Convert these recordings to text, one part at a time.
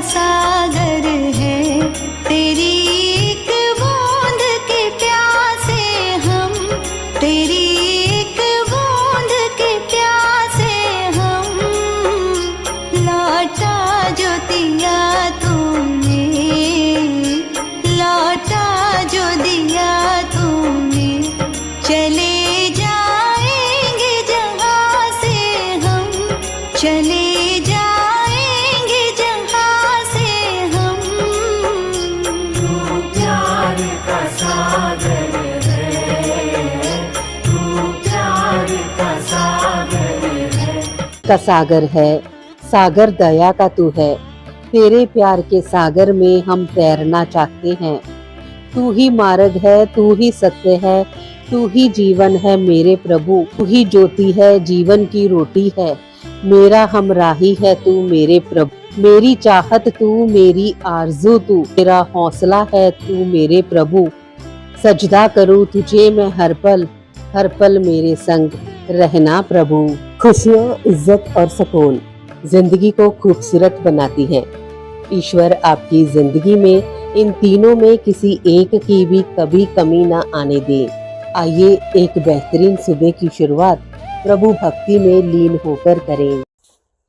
सागर है, तेरी एक बूंद के प्यासे हम, तेरी एक बूंद के प्यासे हम। लौटा जो दिया तूने, लौटा जो दिया तूने, चले जाएंगे जहाँ से हम, चले जाएंगे जहाँ से हम। तू प्यार का सागर है, तू प्यार का सागर है। का सागर है, सागर दया का तू है। तेरे प्यार के सागर में हम तैरना चाहते हैं। तू ही मार्ग है, तू ही सत्य है, तू ही जीवन है मेरे प्रभु। तू ही ज्योति है, जीवन की रोटी है, मेरा हमराही है तू मेरे प्रभु। मेरी चाहत तू, मेरी आरज़ू तू, मेरा हौसला है तू मेरे प्रभु। सजदा करूँ तुझे मैं हर पल मेरे संग रहना प्रभु। खुशियाँ, इज्जत और सुकून जिंदगी को खूबसूरत बनाती हैं। ईश्वर आपकी जिंदगी में इन तीनों में किसी एक की भी कभी कमी ना आने दे। आइए एक बेहतरीन सुबह की शुरुआत प्रभु भक्ति में लीन होकर करें।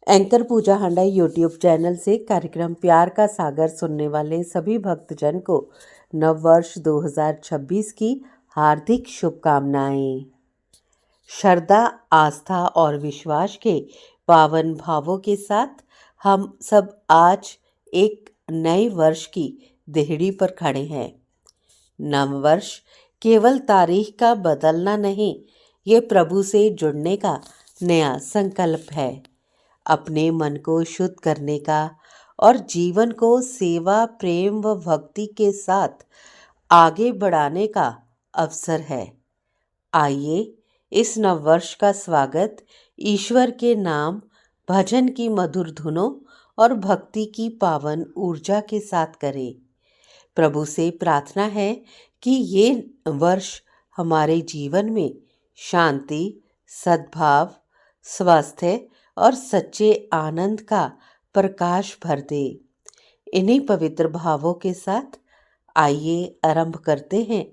एंकर पूजा हांडा यूट्यूब चैनल से कार्यक्रम प्यार का सागर सुनने वाले सभी भक्तजन को नव वर्ष 2026 की हार्दिक शुभकामनाएं। श्रद्धा, आस्था और विश्वास के पावन भावों के साथ हम सब आज एक नए वर्ष की देहड़ी पर खड़े हैं। नव वर्ष केवल तारीख का बदलना नहीं, ये प्रभु से जुड़ने का नया संकल्प है। अपने मन को शुद्ध करने का और जीवन को सेवा, प्रेम व भक्ति के साथ आगे बढ़ाने का अवसर है। आइए इस नववर्ष का स्वागत ईश्वर के नाम, भजन की मधुर धुनों और भक्ति की पावन ऊर्जा के साथ करें। प्रभु से प्रार्थना है कि ये वर्ष हमारे जीवन में शांति, सद्भाव, स्वास्थ्य और सच्चे आनंद का प्रकाश भर दे। इन्हीं पवित्र भावों के साथ आइए आरंभ करते हैं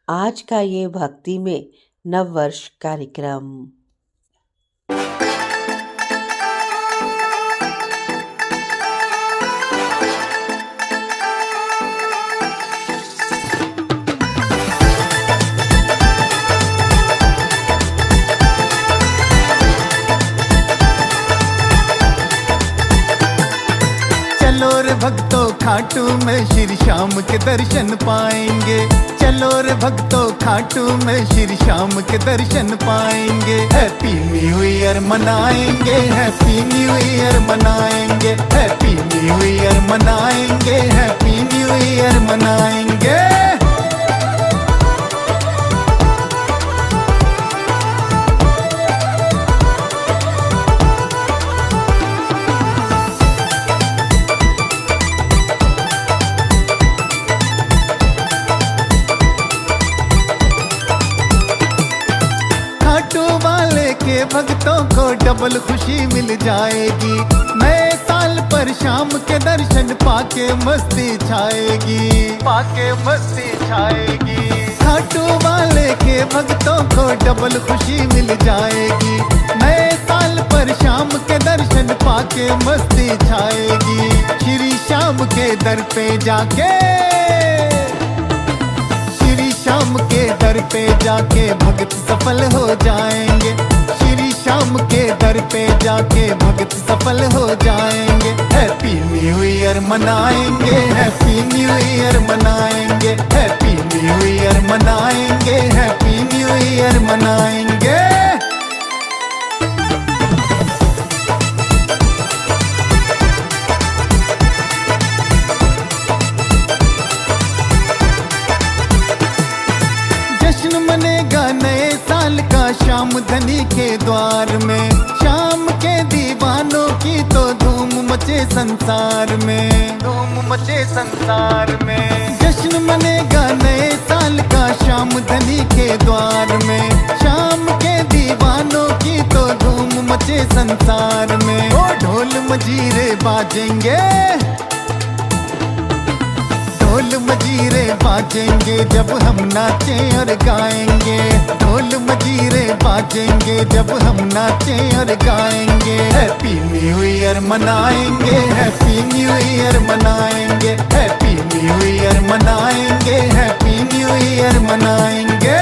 आज का ये भक्ति में नववर्ष कार्यक्रम। चलो रे भक्तों, खाटू में श्री श्याम के दर्शन पाएंगे। चलो रे भक्तों, खाटू में श्री श्याम के दर्शन पाएंगे। हैप्पी न्यू ईयर मनाएंगे, हैप्पी न्यू ईयर मनाएंगे, हैप्पी न्यू ईयर मनाएंगे, हैप्पी न्यू ईयर मनाएंगे। भक्तों को डबल खुशी मिल जाएगी। नए साल पर शाम के दर्शन पाके मस्ती छाएगी, पाके मस्ती छाएगी। खाटू वाले के भक्तों को डबल खुशी मिल जाएगी। नए साल पर शाम के दर्शन पाके मस्ती छाएगी। श्री श्याम के दर पे जाके, श्री श्याम के दर पे जाके भक्त सफल हो जाएंगे। श्री श्याम के दर पे जाके भक्त सफल हो जाएंगे। हैप्पी न्यू ईयर मनाएंगे, हैप्पी न्यू ईयर मनाएंगे, हैप्पी न्यू ईयर मनाएंगे, हैप्पी न्यू ईयर मनाएंगे। जश्न मनेगा नए साल का श्याम धनी के द्वार में। श्याम के दीवानों की तो धूम मचे संसार में, धूम मचे संसार में। जश्न मनेगा नए साल का श्याम धनी के द्वार में। श्याम के दीवानों की तो धूम मचे संसार में। ओ ढोल मजीरे बाजेंगे, ढोल मजीरे बाजेंगे जब हम नाचें और गाएंगे, ढोल मजीरे बाजेंगे जब हम नाचें और गाएंगे। हैप्पी न्यू ईयर मनाएंगे, हैप्पी न्यू ईयर मनाएंगे, हैप्पी न्यू ईयर मनाएंगे, हैप्पी न्यू ईयर मनाएंगे।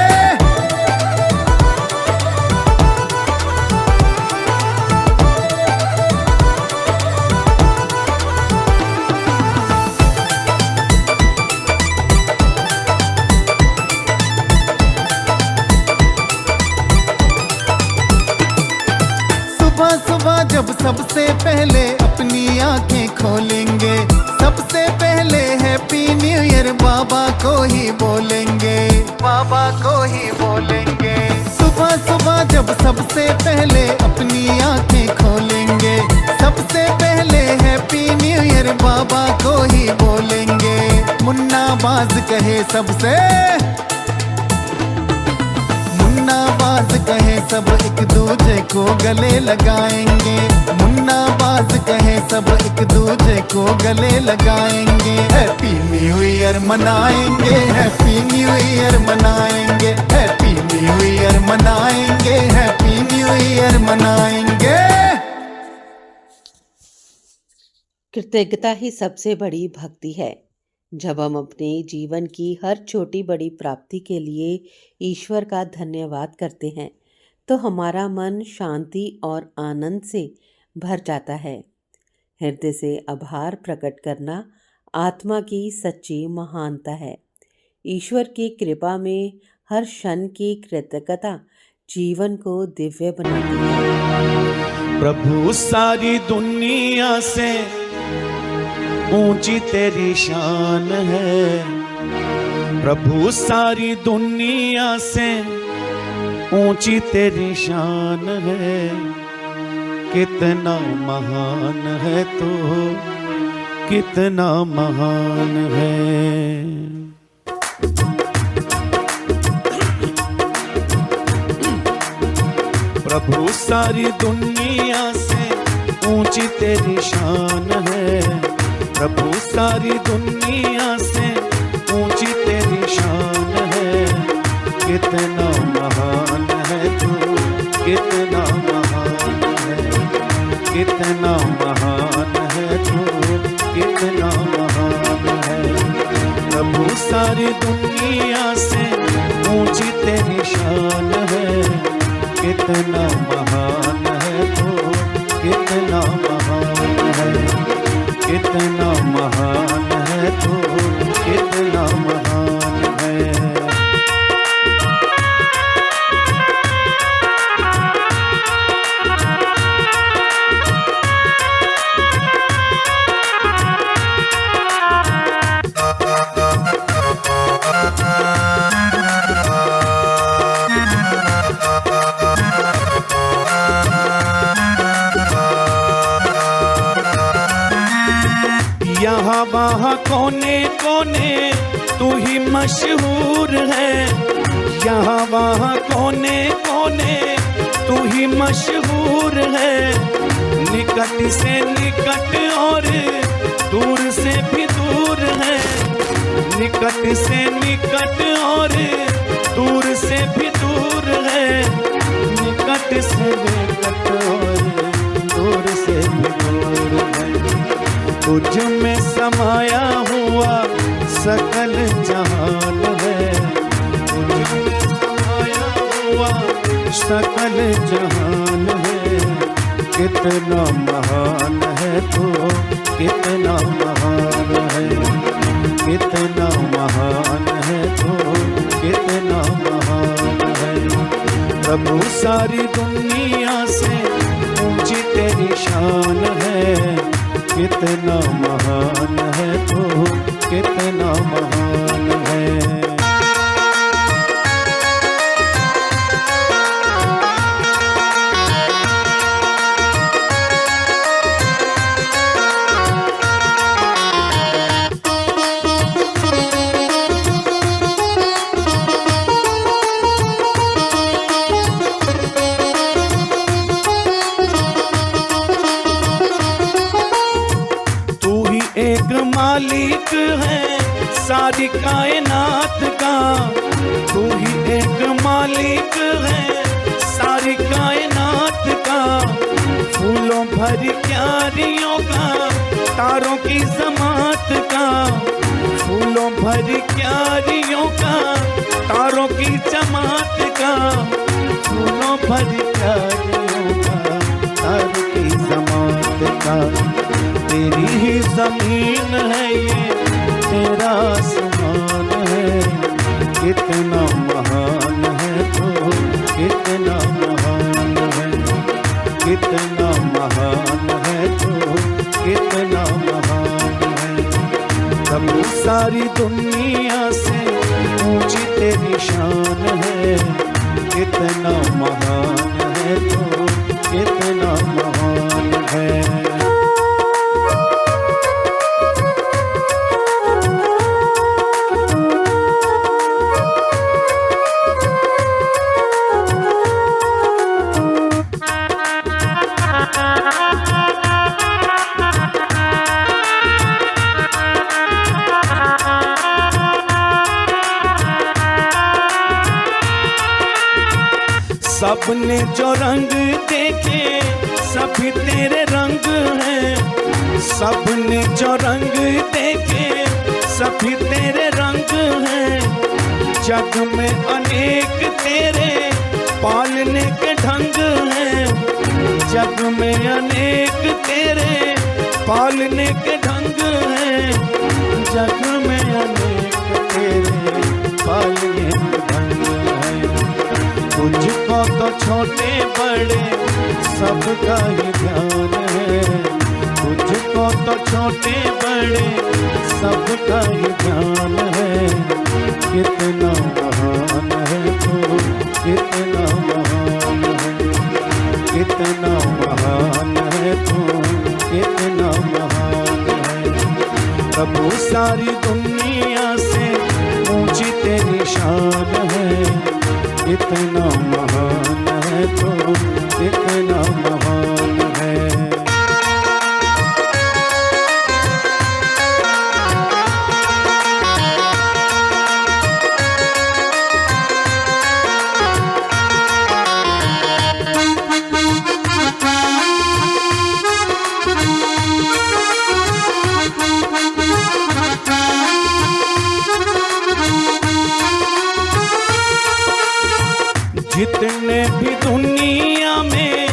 सुबह सुबह जब सबसे पहले अपनी आंखें खोलेंगे, सबसे पहले हैप्पी न्यू ईयर बाबा को ही बोलेंगे, बाबा को ही बोलेंगे। सुबह सुबह जब सबसे पहले अपनी आंखें खोलेंगे, सबसे पहले हैप्पी न्यू ईयर बाबा को ही बोलेंगे। मुन्ना बाज कहे सबसे, मुन्ना बाज कहे सब एक दूजे को गले लगाएंगे, मुन्ना बाज कहे सब एक दूजे को गले लगाएंगे। हैप्पी न्यू ईयर मनाएंगे, हैप्पी न्यू ईयर मनाएंगे, हैप्पी न्यू ईयर मनाएंगे, हैप्पी न्यू ईयर मनाएंगे। कृतज्ञता ही सबसे बड़ी भक्ति है। जब हम अपने जीवन की हर छोटी बड़ी प्राप्ति के लिए ईश्वर का धन्यवाद करते हैं तो हमारा मन शांति और आनंद से भर जाता है। हृदय से आभार प्रकट करना आत्मा की सच्ची महानता है। ईश्वर की कृपा में हर क्षण की कृतज्ञता जीवन को दिव्य बनाती है। प्रभु सारी दुनिया से ऊंची तेरी शान है, प्रभु सारी दुनिया से ऊंची तेरी शान है। कितना महान है तू, कितना महान है। प्रभु सारी दुनिया से ऊंची तेरी शान है, प्रभु सारी दुनिया से ऊंची तेरी शान है। कितना महान है तू, कितना महान है, कितना महान है तू, कितना महान है। प्रभु सारी दुनिया से ऊंची तेरी शान है। कितना महान है तू, कितना महान है, कितना महान है तू, कितना महान है। यहाँ वहाँ कोने कोने तू ही मशहूर है, यहाँ वहाँ कोने कोने तू ही मशहूर है। निकट से निकट और दूर से भी दूर है, निकट से निकट और दूर से भी दूर है। निकट से निकट और दूर से भी दूर है। तुझ में समाया हुआ सकल जहान है, तुझ में समाया हुआ सकल जहान है। कितना महान है तू, कितना महान है, कितना महान है तू, कितना महान है। प्रभु सारी दुनिया से ऊंची तेरी शान है। कितना महान है तू, कितना महान है। मालिक है सारी कायनात का, तू ही एक मालिक है सारी कायनात का। फूलों भरी क्यारियों का, तारों की जमात का, फूलों भरी क्यारियों का, तारों की जमात का, फूलों भरी क्यारियों का, तारों की जमात का। तेरी ही जमीन है ये, तेरा आसमान है, कितना महान है तो, कितना महान है, कितना महान है तो, कितना महान है। प्रभु सारी दुनिया से ऊंची तेरी शान है, कितना महान है तो, कितना महान है। सबने जो रंग देखे सभी तेरे रंग हैं, सबने जो रंग देखे सभी तेरे रंग हैं। जग में अनेक तेरे पालने के ढंग हैं, जग में अनेक तेरे पालने के ढंग हैं, जग में अनेक तेरे पालने के ढंग हैं। तुझको तो छोटे बड़े सबका ही ध्यान है, तुझको तो छोटे बड़े सबका ही ध्यान है। कितना महान है तू, कितना महान है, कितना महान है तू, कितना महान है। प्रभु सारी दुनिया से ऊंची तेरी शान है, कितना महान है तो, कितना महान है। जितने भी दुनिया में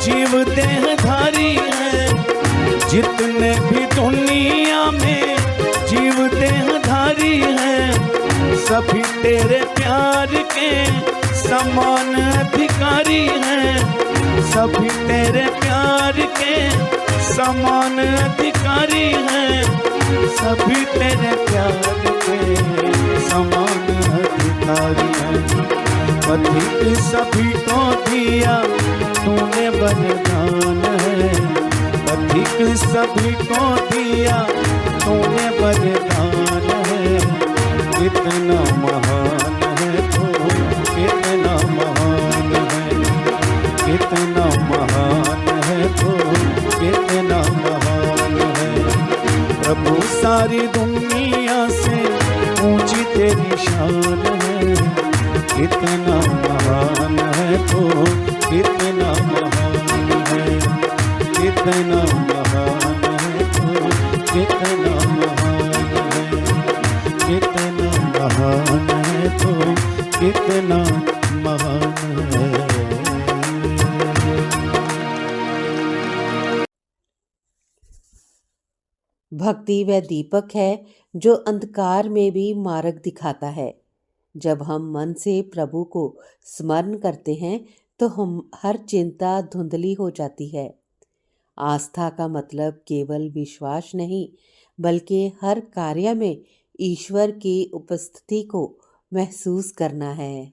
जीव देहधारी हैं, जितने भी दुनिया में जीव देहधारी हैं, सभी तेरे प्यार के समान अधिकारी हैं, सभी तेरे प्यार के समान अधिकारी हैं, सभी तेरे प्यार के समान अधिकारी हैं। पथिक सभी को दिया तूने वरदान है, पथिक सभी को दिया तूने वरदान है। कितना महान है तू, कितना महान है, कितना महान है तू, कितना महान है। प्रभु सारी दुनिया से ऊंची तेरी शान है, कितना महान है तो, कितना महान है, कितना महान है तो, कितना महान है, कितना महान है तो, कितना महान है। भक्ति वह दीपक है जो अंधकार में भी मार्ग दिखाता है। जब हम मन से प्रभु को स्मरण करते हैं तो हम हर चिंता धुंधली हो जाती है। आस्था का मतलब केवल विश्वास नहीं, बल्कि हर कार्य में ईश्वर की उपस्थिति को महसूस करना है।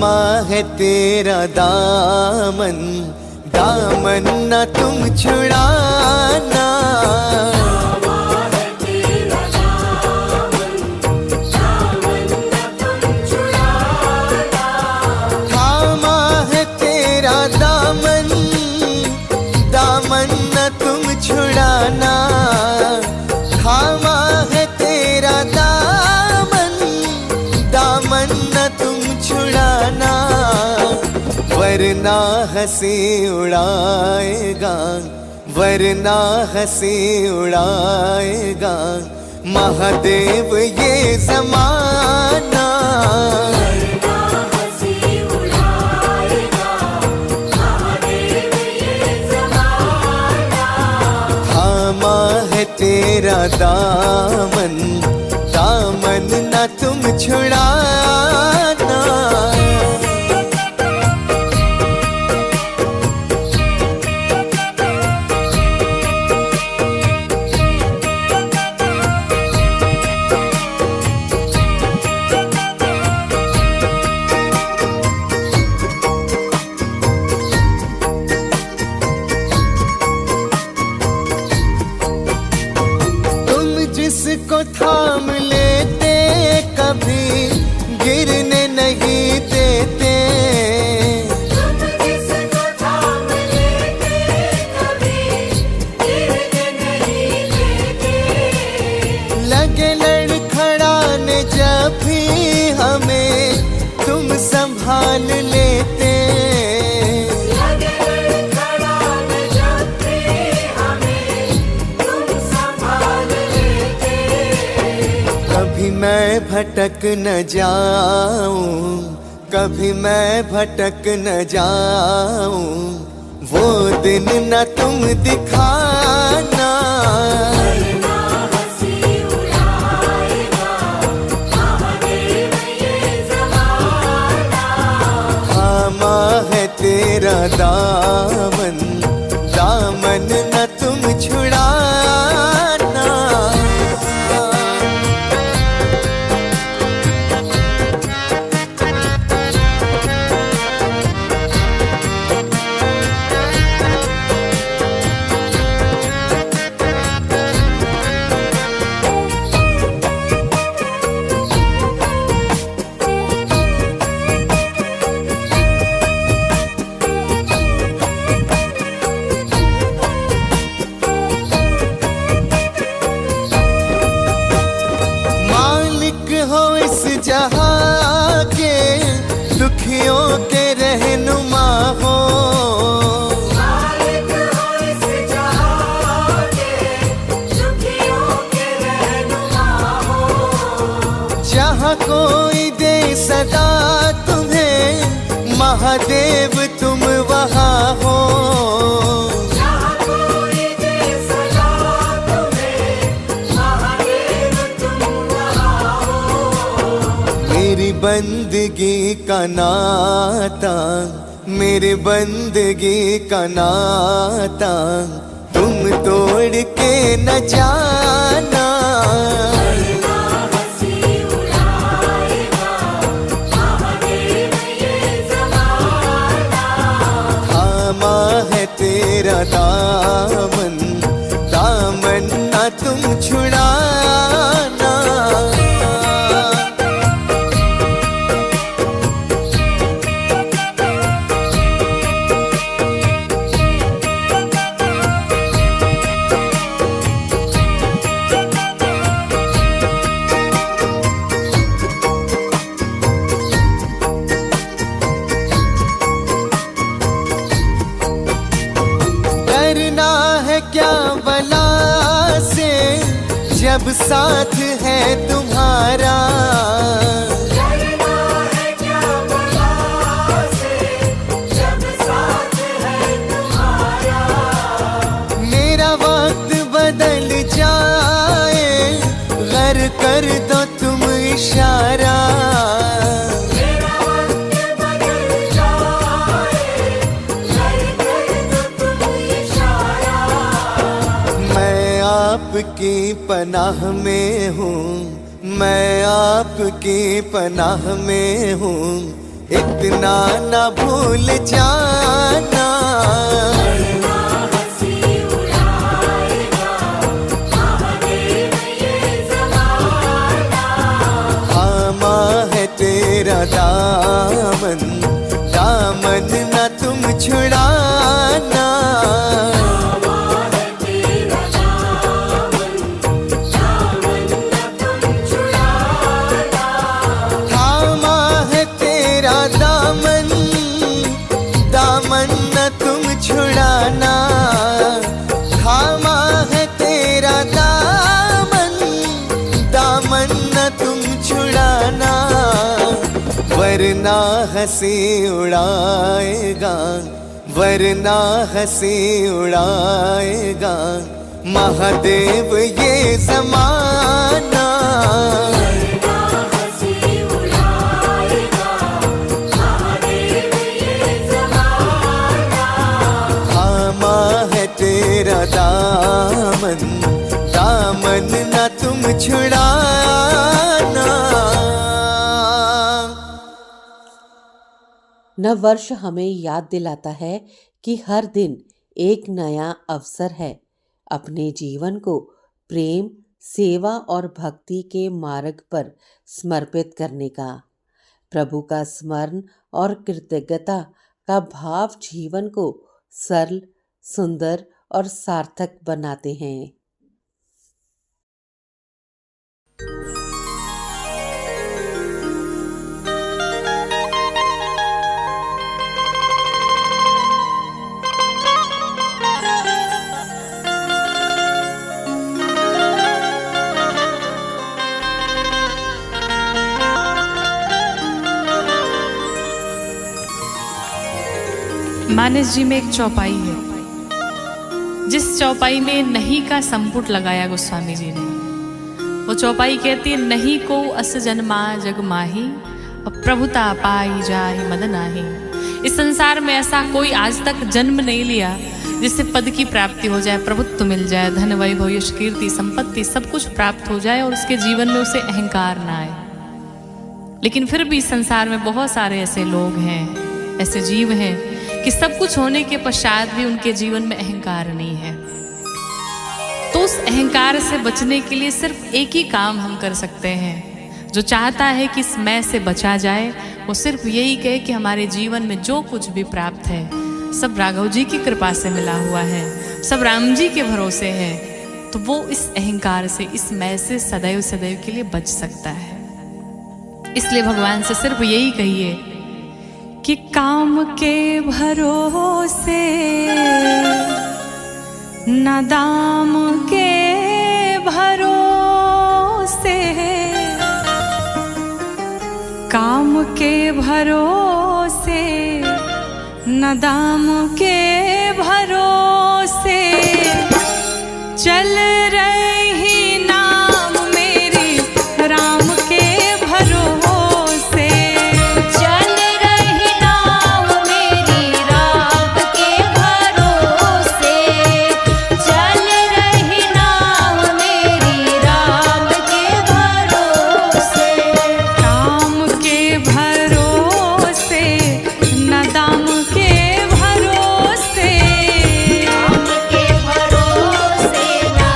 थामा है तेरा दामन, दामन न तुम छुड़ाना। थामा है तेरा दामन, दामन न तुम छुड़ाना। थामा है तेरा दामन, दामन न तुम छुड़ाना। वरना हंसी उड़ाएगा, वरना हंसी उड़ाएगा महादेव ये ज़माना। थामा है तेरा दामन, दामन न तुम छुड़ाना। जिसको थाम लेते कभी गिरने नहीं देते। तुम जिसको थाम लेते कभी गिरने नहीं देते। लगे लड़खड़ाने जब भी हमें तुम संभाल लेते। कभी मैं भटक न जाऊं, कभी मैं भटक न जाऊं, वो दिन न तुम दिखाना। थामा है तेरा दामन, दामन न तुम छुड़ाना। जहाँ के दुखियों के रहनुमा हो। मालिक हो इस जहाँ के दुखियों के रहनुमा हो। जहाँ कोई दे सदा तुम्हें महादेव तुम वहाँ हो। मेरी बंदगी का नाता, मेरी बंदगी का नाता तुम तोड़ के न जाना। थामा है तेरा दामन, दामन न तुम छुड़ाना। क्या बला से जब साथ है तुम्हारा। डरना है क्या बला से जब साथ है तुम्हारा। मेरा वक्त बदल जाए गर कर दो तुम इशारा। आपकी पनाह में हूँ, मैं आपकी पनाह में हूँ। इतना न भूल जाना। थामा है तेरा दामन, दामन न तुम छुड़ाना। थामा है तेरा दामन, दामन न तुम छुड़ाना। थामा है तेरा दामन, दामन न तुम छुड़ाना। वरना हंसी उड़ाएगा, वरना हंसी उड़ाएगा महादेव ये ज़माना। थामा है तेरा दामन, दामन न तुम छुड़ाना। नव वर्ष हमें याद दिलाता है कि हर दिन एक नया अवसर है अपने जीवन को प्रेम, सेवा और भक्ति के मार्ग पर समर्पित करने का। प्रभु का स्मरण और कृतज्ञता का भाव जीवन को सरल, सुंदर और सार्थक बनाते हैं। मानस जी में एक चौपाई है, जिस चौपाई में नहीं का संपुट लगाया गोस्वामी जी ने। वो चौपाई कहती है, नहीं को अस जन्मा जग माही, अब प्रभुता पाई जाहि मद नाही। इस संसार में ऐसा कोई आज तक जन्म नहीं लिया जिससे पद की प्राप्ति हो जाए, प्रभुत्व मिल जाए, धन वैभव यश कीर्ति संपत्ति सब कुछ प्राप्त हो जाए और उसके जीवन में उसे अहंकार ना आए। लेकिन फिर भी संसार में बहुत सारे ऐसे लोग हैं, ऐसे जीव हैं कि सब कुछ होने के पश्चात भी उनके जीवन में अहंकार नहीं है। तो उस अहंकार से बचने के लिए सिर्फ एक ही काम हम कर सकते हैं। जो चाहता है कि इस मैं से बचा जाए, वो सिर्फ यही कहे कि हमारे जीवन में जो कुछ भी प्राप्त है सब राघव जी की कृपा से मिला हुआ है, सब राम जी के भरोसे है। तो वो इस अहंकार से, इस मैं से सदैव सदैव के लिए बच सकता है। इसलिए भगवान से सिर्फ यही कहिए कि काम के भरोसे न दाम के भरोसे, काम के भरोसे न दाम के भरोसे, चल रही नाम मेरी राम के भरोसे। चल रही नाम मेरी राम के भरोसे, चल रही नाम मेरी राम के भरोसे। काम के भरोसे न दाम के भरोसे, राम के भरोसे ना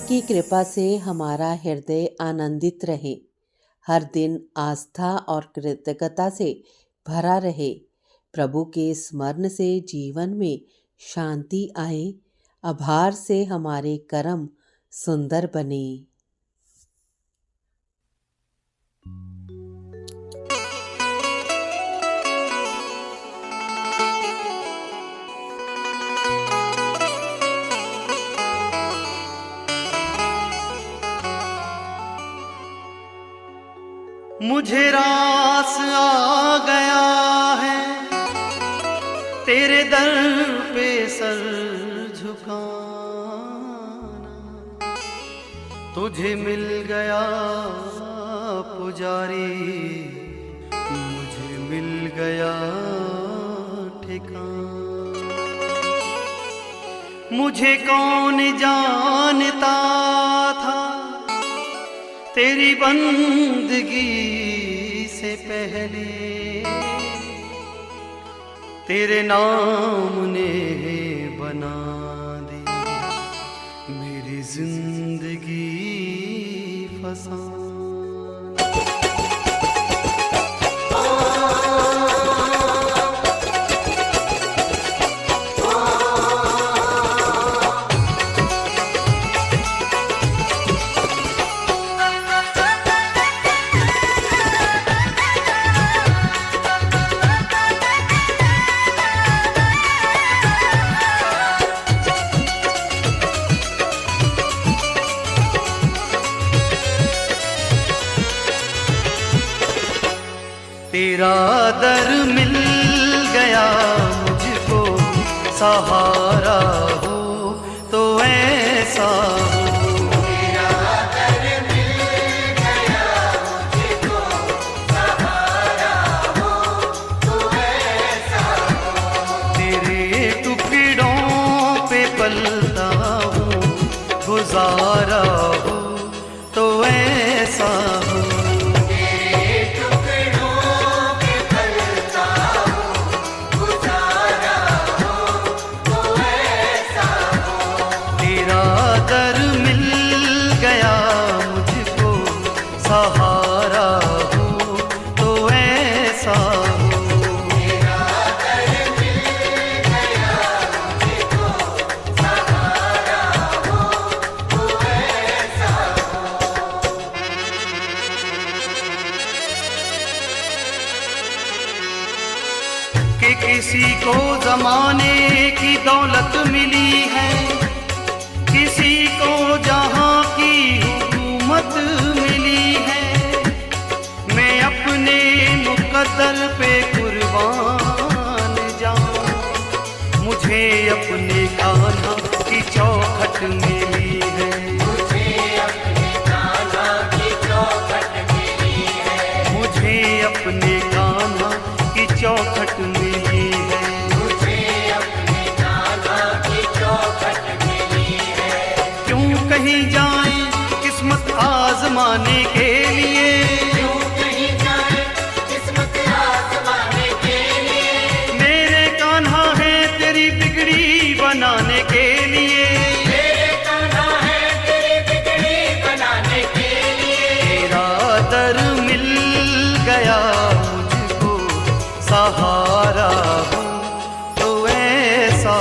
की कृपा से हमारा हृदय आनंदित रहे, हर दिन आस्था और कृतज्ञता से भरा रहे। प्रभु के स्मरण से जीवन में शांति आए, आभार से हमारे कर्म सुंदर बने। मुझे रास आ गया है तेरे दर पे सर झुकाना, तुझे मिल गया पुजारी, मुझे मिल गया ठिकाना। मुझे कौन जानता था तेरी बंदगी से पहले, तेरे नाम ने बना दी मेरी जिंदगी फसाना। तेरा दर मिल गया मुझको, सहारा हो तो ऐसा हो। तेरा दर मिल गया मुझको, सहारा हो तो ऐसा हो। तेरे टुकड़ों पे पलता हूँ, गुजारा हो तो ऐसा हो। सहारा हो तो ऐसा हो। तेरा दर मिल गया मुझको, सहारा हो तो ऐसा हो। कि किसी को ज़माने की दौलत मिली है, किसी को जहां की हुकूमत मिली है। मैं अपने मुकद्दर पे कुर्बान जाऊं, मुझे अपने कान्हा की चौखट मिली है। मुझे अपने कान्हा की चौखट मिली है। मुझे अपने कान्हा की चौखट मिली है। मुझे अपने कान्हा की चौखट मिली है। क्यों कहीं जाए किस्मत आजमाने के लिए, क्यों कहीं जाए किस्मत आजमाने के लिए। मेरे कान्हा है तेरी बिगड़ी बनाने के लिए, मेरे कान्हा है तेरी बिगड़ी बनाने के लिए। तेरा दर मिल गया मुझको, सहारा हो तो ऐसा हो।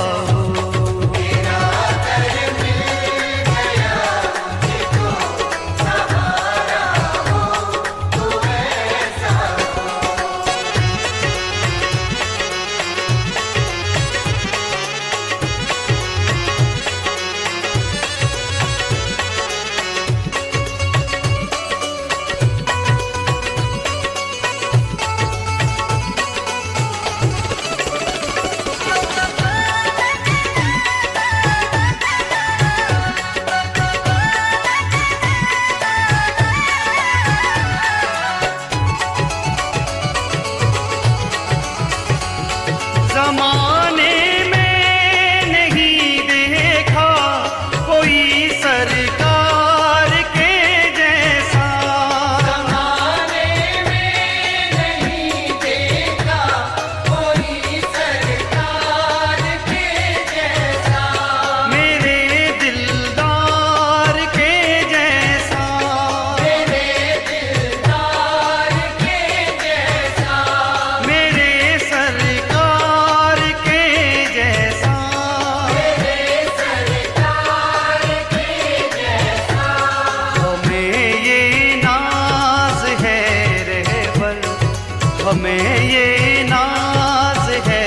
हमें ये नाज है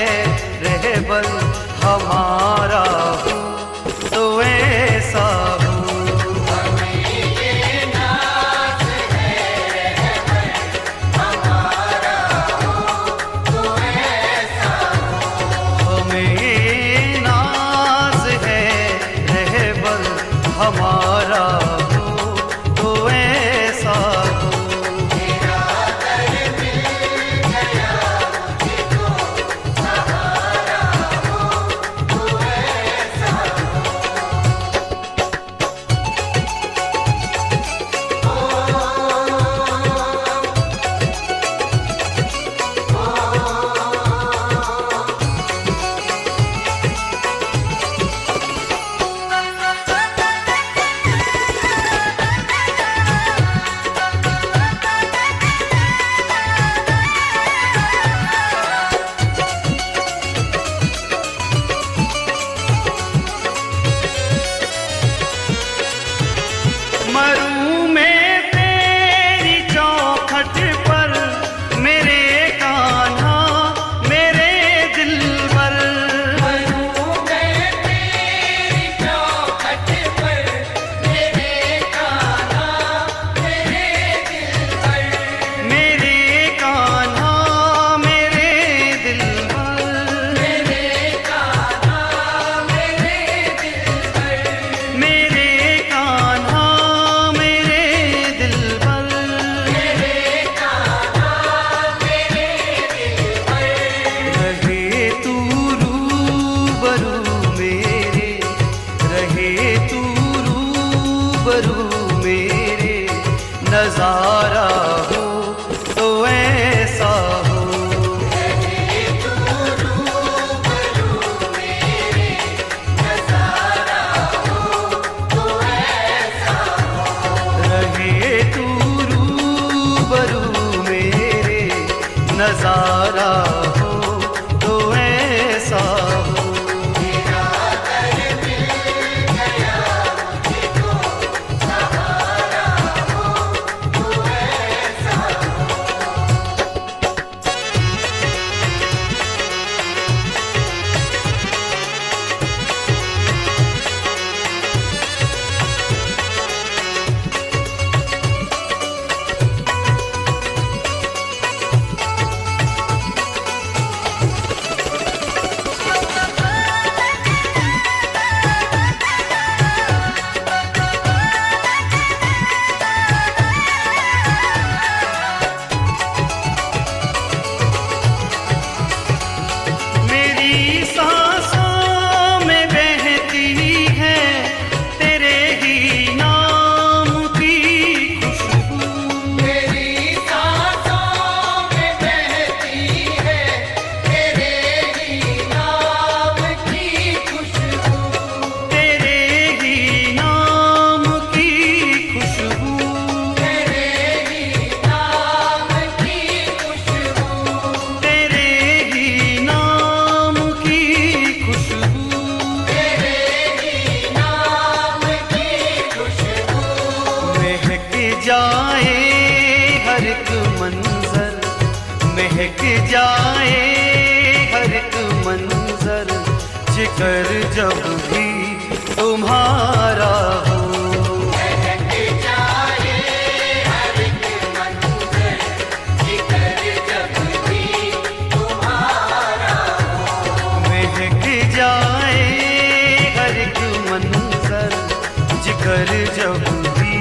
रहबर हमारा हो तो ऐसा हो। हमें नाज है रहबर हमारा हो तो ऐसा हो। मरूं मैं तेरी चौखट पर मेरे कान्हा मेरे दिलबर। मरूं मैं तेरी चौखट पर मेरे कान्हा मेरे दिलबर। मेरे कान्हा मेरे दिलबर। मेरे कान्हा मेरे दिलबर। मेरे कान्हा मेरे नजारा हो तो ऐसा हो। रहे तू रूबरू मेरे नजारा हो तो ऐसा हो। रहे तू रूबरू मेरे नजारा हो तो ऐसा हो। महक जाए हर एक मंजर जिक्र जब भी तुम्हारा हो। महक जाए हर एक मंजर जिक्र जब भी तुम्हारा हो। महक जाए हर एक मंजर जिक्र जब भी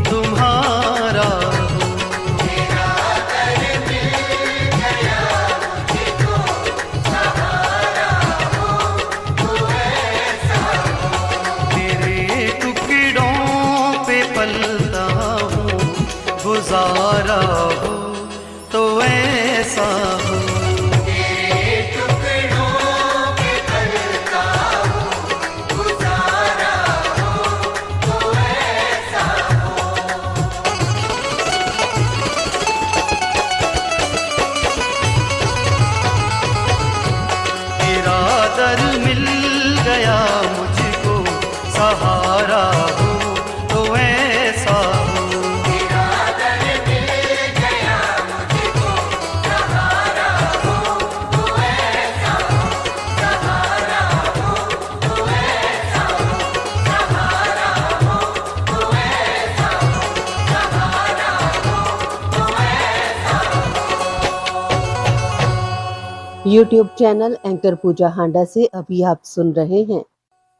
तुम्हारा हो। गुजारा हो तो ऐसा हो। तेरे टुकड़ों पे पलता हूँ गुजारा हो तो ऐसा हो। तेरा दर मिल गया मुझको सहारा हो तो ऐसा हो। तेरा दर मिल गया मुझको सहारा YouTube चैनल एंकर पूजा हांडा से अभी आप सुन रहे हैं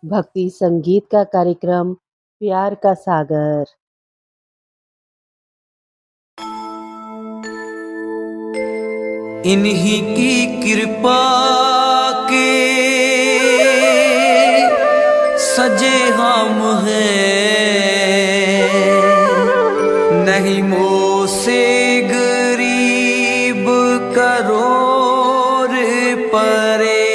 भक्ति संगीत का कार्यक्रम प्यार का सागर। इन्हीं की कृपा के सजे हम हैं, नहीं मोह से गरीब करोड़ परे।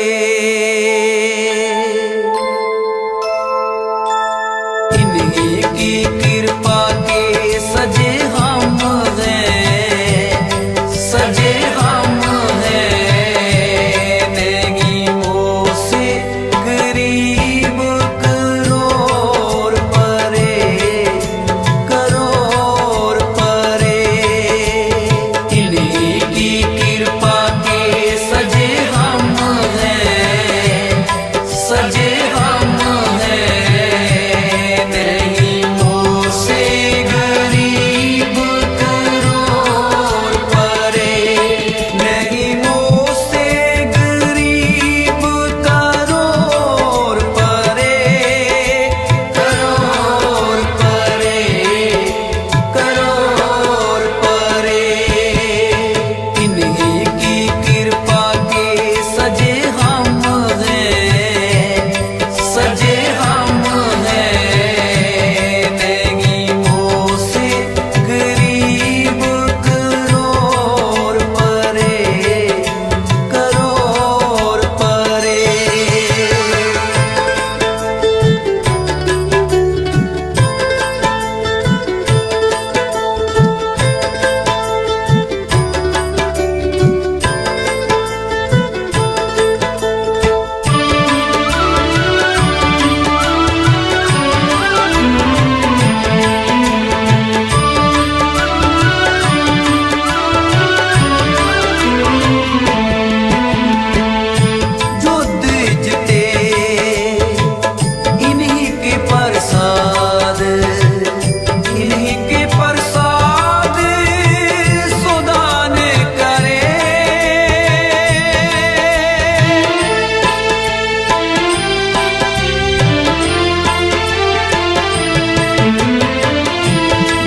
इन्हीं की कृपा के सजे हम हैं, सजे हम हैं, नहीं मोह से गरीब करोड़ परे, करोड़ परे। इन्हीं की कृपा के सजे हम हैं, सजे हम हैं, नहीं मोह से गरीब करोड़ परे, नहीं मोह से गरीब करोड़ परे, करोड़ परे, करोड़ परे। इन्हीं की कृपा के सजे हम हैं, सजे हम हैं, नहीं मोह से गरीब करोड़ परे, करोड़ परे। जो दीजते इन्हीं के प्रसाद, इन्हीं के प्रसाद सुदान करे।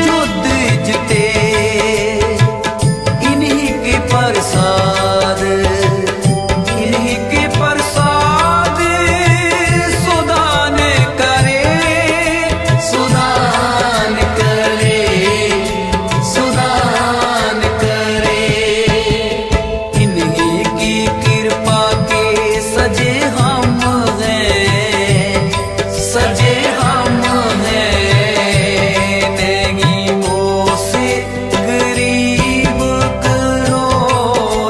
जो दीजते इन्हीं के प्रसाद, इन्हीं के प्रसाद सुदान करे, सुदान करे, सुदान करे। इन्हीं की कृपा के सजे हम हैं, सजे हम हैं, नहीं मोह से गरीब करोड़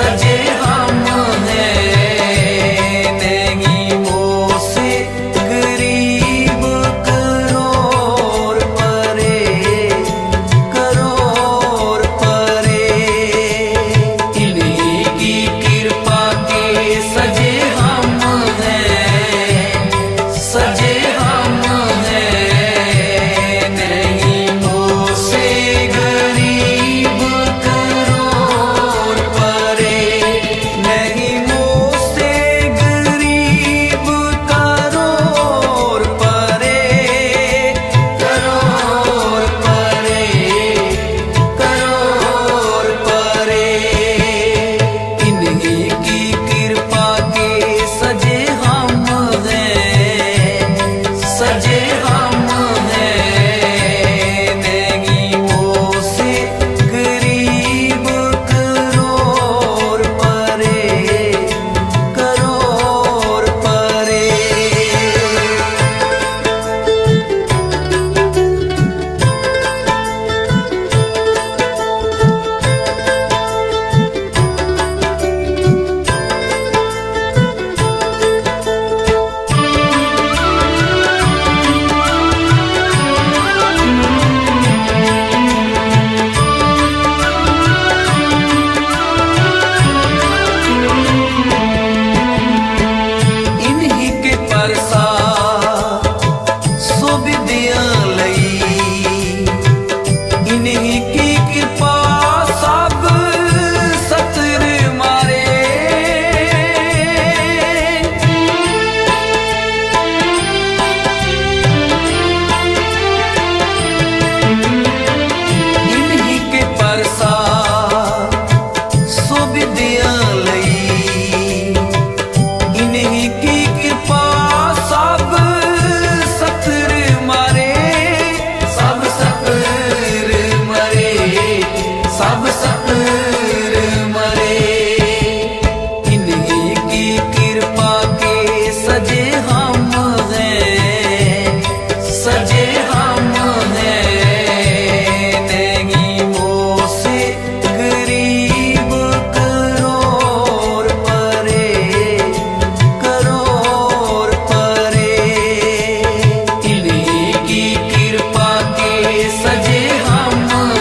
सजे हम हैं नहीं मोह से गरीब करोड़ परे इन्हीं की कृपा के सजे हम हैं सजे हम हैं नहीं मोह से गरीब करोड़ परे नहीं मोह से गरीब करोड़ परे इन्हीं की कृपा के सजे हम हैं सजे हम हैं नहीं मोह से गरीब करोड़ परे इन्हीं के प्रसाद सो विद्या लई इन्हीं की कृपा सब सतर मारे इन्हीं के प्रसाद सो विद्या लई इन्हीं की कृपा सब सतर मारे सब सतर मरे सब सतर मरे इन्हीं की कृपा के सजे हम हैं सजे हम हैं नहीं मोह से गरीब करोड़ परे इन्हीं की कृपा के सजे हम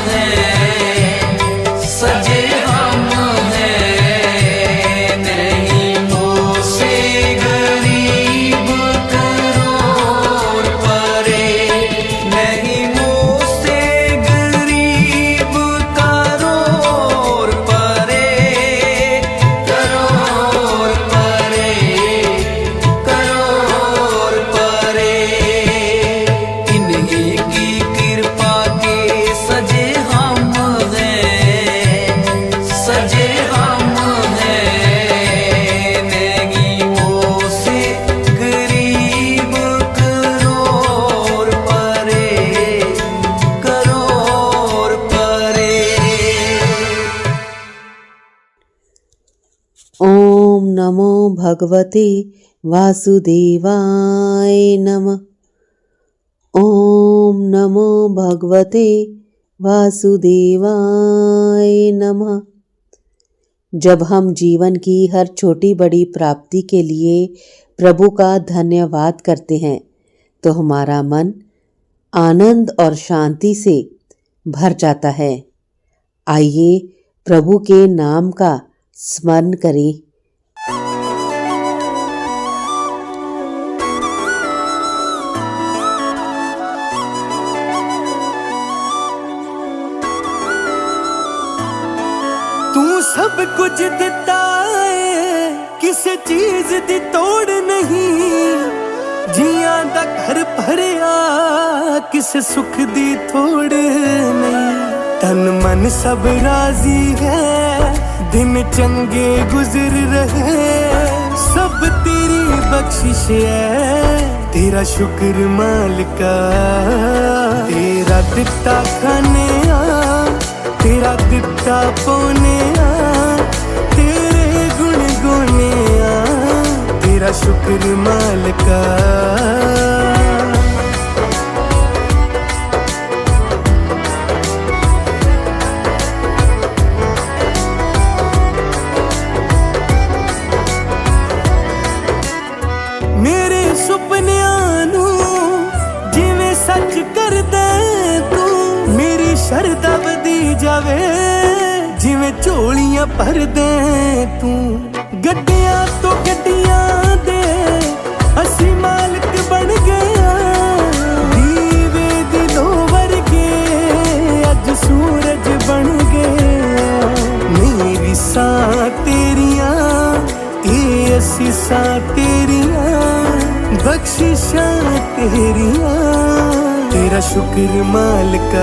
हैं सजे हम हैं नहीं मोह से गरीब करोड़ परे नहीं मोह से गरीब करोड़ परे इन्हीं की कृपा के सजे हम हैं सजे हम हैं नहीं मोह से गरीब करोड़ परे ओम नमो भगवते वासुदेवाय नमः। ओम नमो भगवते वासुदेवाय नमः। जब हम जीवन की हर छोटी बड़ी प्राप्ति के लिए प्रभु का धन्यवाद करते हैं तो हमारा मन आनंद और शांति से भर जाता है। आइए प्रभु के नाम का स्मरण करें। तू सब कुछ दिता है किसी चीज दी तोड़ नहीं जियां दा घर भरिया किसे सुख दी थोड़ नहीं तन मन सब राजी है दिन चंगे गुजर रहे सब तेरी बख्शिश है तेरा शुक्र मालिका तेरा दिता खाने तेरा दिता पौने तेरे गुण गोने तेरा शुक्र मालिका ਝੋਲੀਆਂ ਭਰਦੇ ਤੂੰ ਗੱਡੀਆਂ ਤੋਂ ਗੱਡੀਆਂ ਦੇ ਅਸੀਂ ਮਾਲਕ ਬਣ ਗਏ ਦੀਵੇ ਦੀ ਲੋ ਵਰਗੇ ਅੱਜ ਸੂਰਜ ਬਣ ਗਏ ਮੇਰੀ ਸਾਂ ਤੇਰੀਆਂ ਇਹ ਅਸੀਸਾਂ ਤੇਰੀਆਂ ਬਖਸ਼ਿਸ਼ਾਂ ਤੇਰੀਆਂ तेरा शुक्र मालिका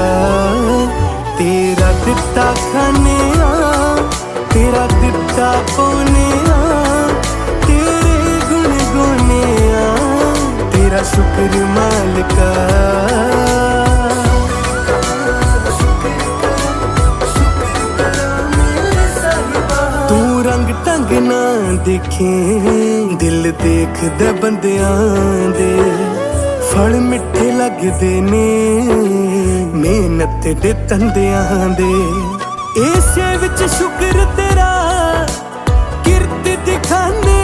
तेरा दिता खाने तेरा दिता पौने तेरे गुण गोने तेरा शुक्र मालिका तू रंग ढंग ना देखे दिल देख दे बंदियां दे फल मिठे लगदे ने मेहनत दे तंदियां दे इसे विच शुक्र तेरा किरत दिखाने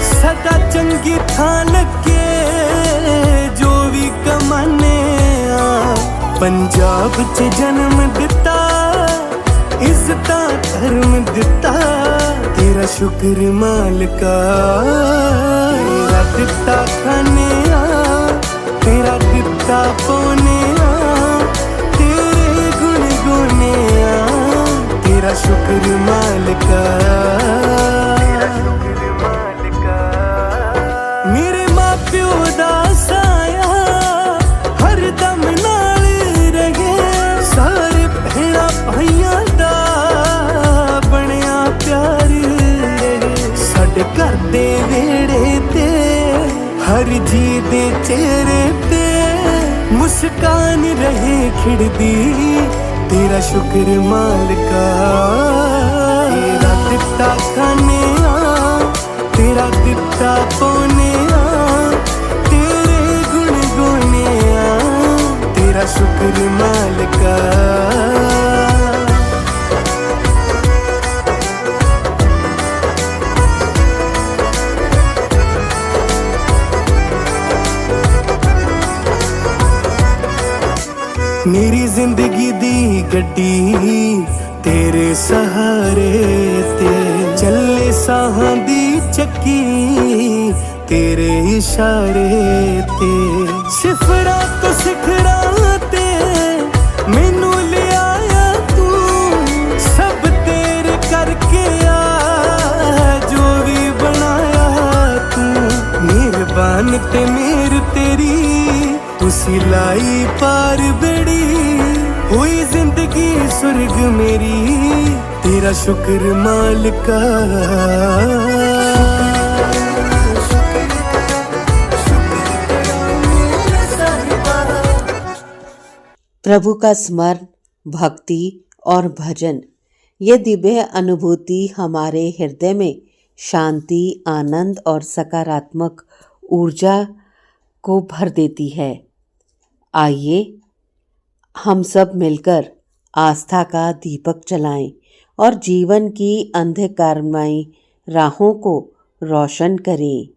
सदा चंगी थां लगे जो भी कमाने पंजाब च जन्म दिता इज्जतां धर्म दिता तेरा शुक्र मालिका तेरा दिता खाने तेरा दिता पौने तेरे गुण गोने तेरा शुक्र मालिका मेरे मां प्यो दा साया हर दम नाल रहे सारे भैणा भाइयां दा बनया प्यार साडे घर दे वेड़े ते हर जी दे चेहरे पे मुस्कान रहे खिड़दी तेरा शुक्र मालिका तेरा दिता खाने तेरा दिता पौने तेरे गुण गोने तेरा शुक्र मालिका मेरी जिंदगी दी गड्डी तेरे सहारे ते चले साहां दी चक्की तेरे इशारे ते सिफरा तो सिखरा ते मैनू ले आया तू सब तेरे करके जो भी बनाया तू मेहरबान ते मेहर तेरी तुसी लाई पार बेड़ी हुई जिंदगी स्वर्ग मेरी तेरा शुक्र मालिका प्रभु का स्मरण, भक्ति और भजन, ये दिव्य अनुभूति हमारे हृदय में शांति, आनंद और सकारात्मक ऊर्जा को भर देती है। आइए हम सब मिलकर आस्था का दीपक जलाएं और जीवन की अंधकारमयी राहों को रोशन करें।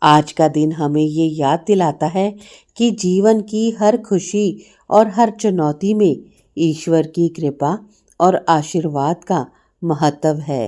आज का दिन हमें ये याद दिलाता है कि जीवन की हर खुशी और हर चुनौती में ईश्वर की कृपा और आशीर्वाद का महत्व है।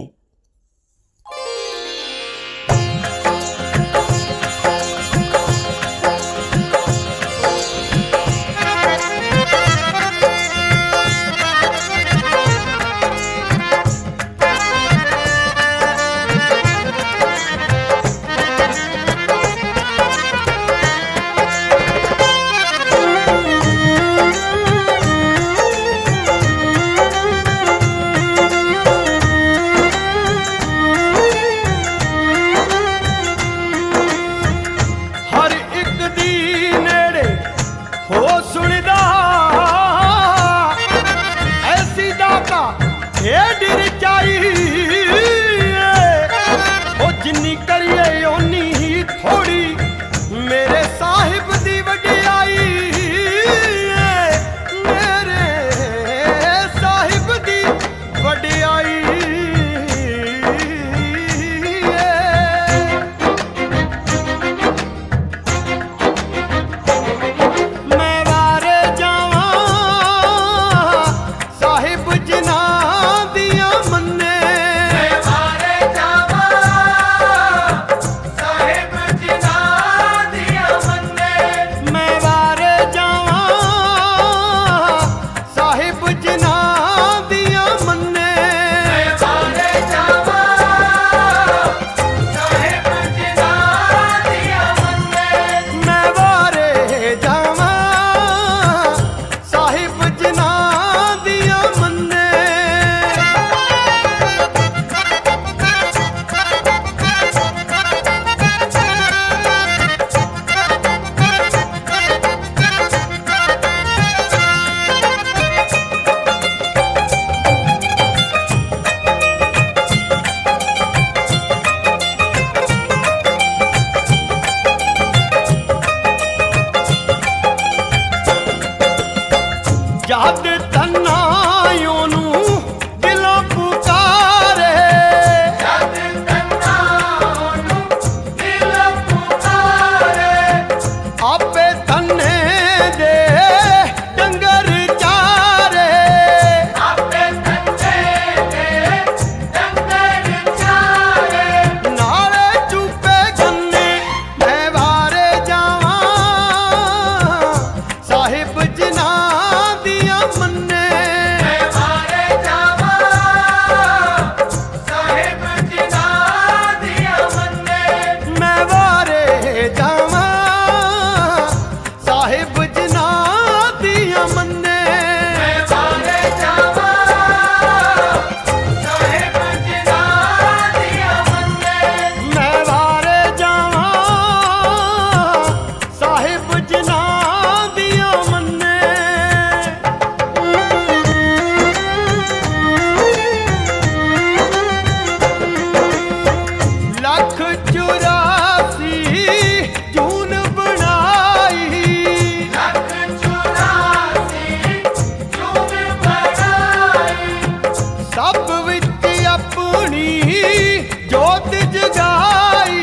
अपनी जोत जगाई,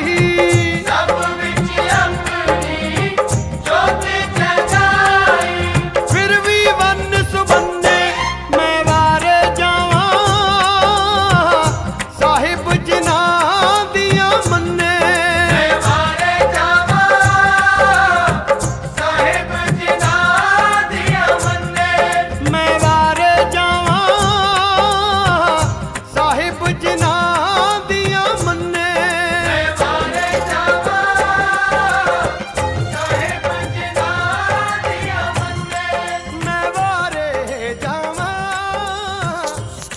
सब विच अपनी जोत जगाई। फिर भी वन सुबन्ने मैं वारे जावां, साहिब जिना दिया मन्ने। मैं वारे जावां, साहिब जिना दिया मन्ने। मैं वारे जावां, साहिब जिना दिया मन्ने। मैं वारे जावां, साहिब जिना दिया मन्ने। मैं वारे जावां,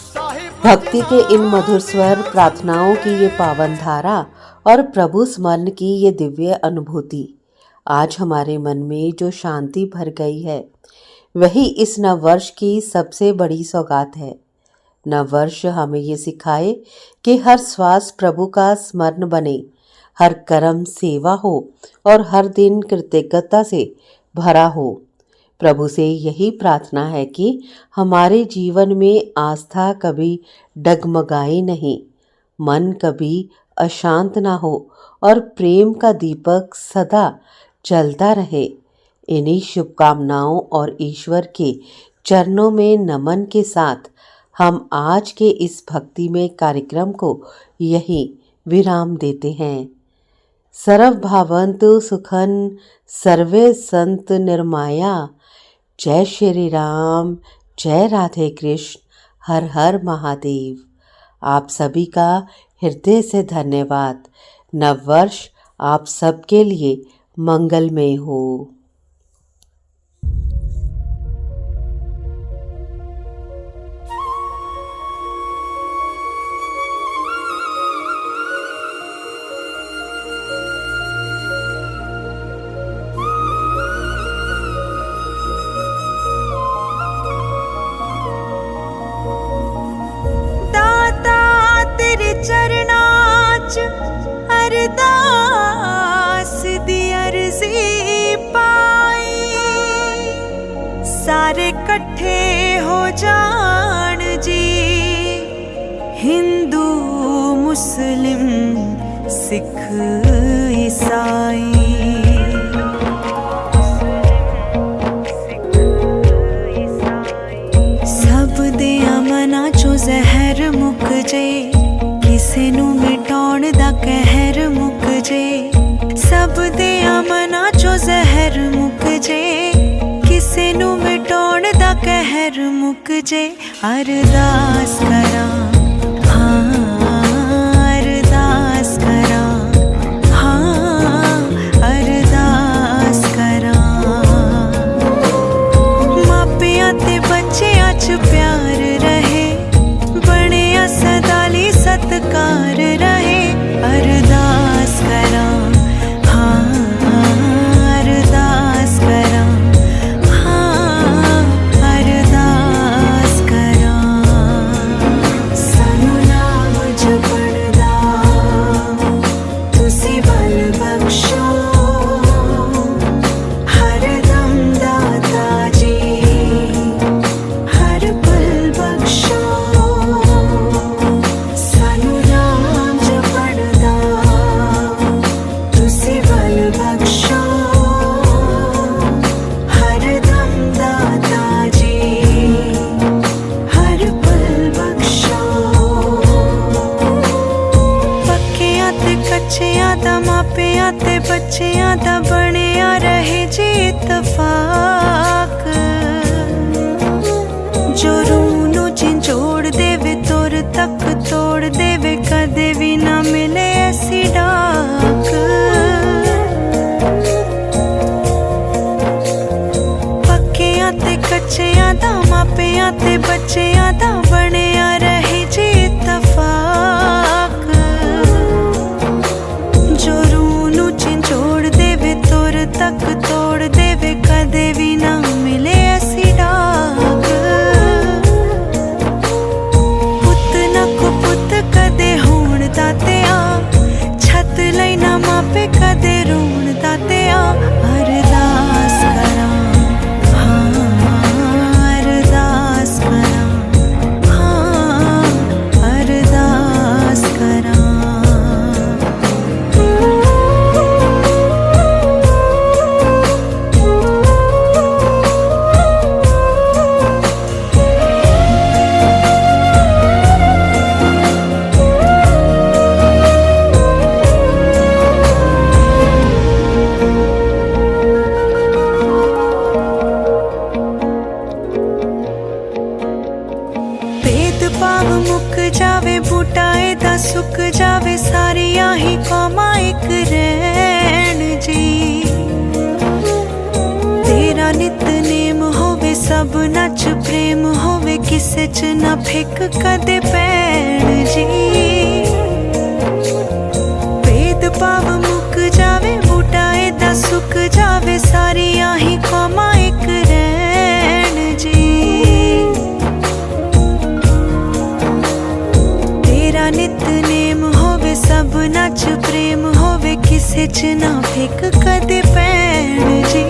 साहिब भक्ति के इन मधुर स्वर, प्रार्थनाओं की ये पावन धारा और प्रभु स्मरण की ये दिव्य अनुभूति, आज हमारे मन में जो शांति भर गई है, वही इस नववर्ष की सबसे बड़ी सौगात है। नववर्ष हमें ये सिखाए कि हर श्वास प्रभु का स्मरण बने, हर कर्म सेवा हो और हर दिन कृतज्ञता से भरा हो। प्रभु से यही प्रार्थना है कि हमारे जीवन में आस्था कभी डगमगाए नहीं, मन कभी अशांत ना हो और प्रेम का दीपक सदा जलता रहे। इन्हीं शुभकामनाओं और ईश्वर के चरणों में नमन के साथ हम आज के इस भक्तिमय कार्यक्रम को यहीं विराम देते हैं। सर्वभावन्तु सुखन सर्वे संत निर्माया। जय श्री राम, जय राधे कृष्ण, हर हर महादेव। आप सभी का हृदय से धन्यवाद। नववर्ष आप सबके लिए मंगलमय हो। दाता तेरे चरनां च अरदास दी अर्जी पाई, सारे कट्ठे हो जान जी, हिंदू मुस्लिम सिख ईसाई। सब दियां मनां चों जहर मुक जे, किसे नू मिटाउण दा कहर मुक जे। सब दियां मनां चों जहर मुक जे, किसे नू मिटाउण दा कहर मुक जे। अरदास करां, हाँ अरदास करां, हाँ अरदास करां। मापियां ते बच्चियां च प्यार रहे, बणिया सदाली सत्कार रहे। अरदास करां, हाँ अरदास करां, हाँ अरदास करां। सानू नाम जपण दा तुसी बल बख्शो, हरदम दाता जी हर पल बख्शो। सानू नाम जपण दा तुसी बल बख्शो, हरदम दाता जी हर पल बख्शो। पक्कियां ते कच्चियां दा, मापियां ते बच्चियां दा बणिया रहे जी इत्तफाक। जो रूह नू झिंझोड़ देवे, तुर तक तोड़ देवे, कदे भी ना मिले ऐसी डाक। पक्कियां ते कच्चियां दा, मापियां ते बच्चियां दा बणिया रहे जी इत्तफाक। जो रूह नू झिंझोड़ देवे, तुर तक तोड़ देवे, कदे भी ना मिले ऐसी डाक। पुत न मुक जावे सारिया ही कौमां एक रैन जी। तेरा नितनेम होवे सब नच प्रेम होवे किसे च ना फिक कदे पैण जी। भेद भाव मुक जावे बूटा एदा सुक जावे सारिया ही कौमां एक रैन जी। तेरा नितनेम होवे सब नच प्रेम होवे किसे च ना फिक कदे पैण जी।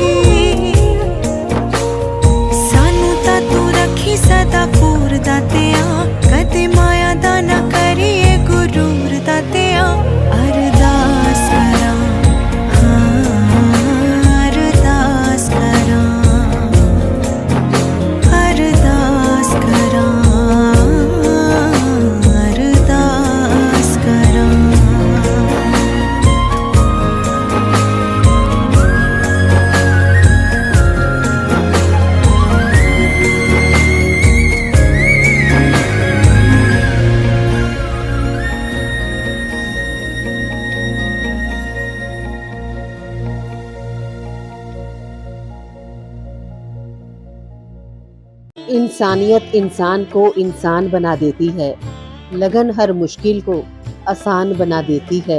सानू ता तू रखी सदा पूर दातिया कदे माया दा ना करिए गुरूर दातिया। अरदास करा अरदास करा अरदास करा अरदास करा। इंसानियत इंसान को इंसान बना देती है, लगन हर मुश्किल को आसान बना देती है।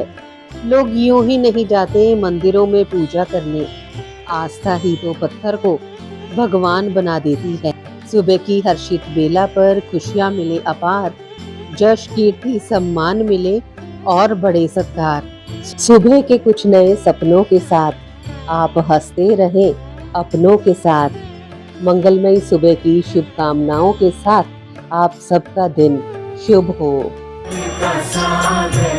लोग यूं ही नहीं जाते मंदिरों में पूजा करने, आस्था ही तो पत्थर को भगवान बना देती है। सुबह की हर्षित बेला पर खुशियां मिले अपार, जश कीर्ति सम्मान मिले और बड़े सत्कार। सुबह के कुछ नए सपनों के साथ आप हंसते रहे अपनों के साथ। मंगलमयी सुबह की शुभकामनाओं के साथ आप सबका दिन शुभ हो। सागर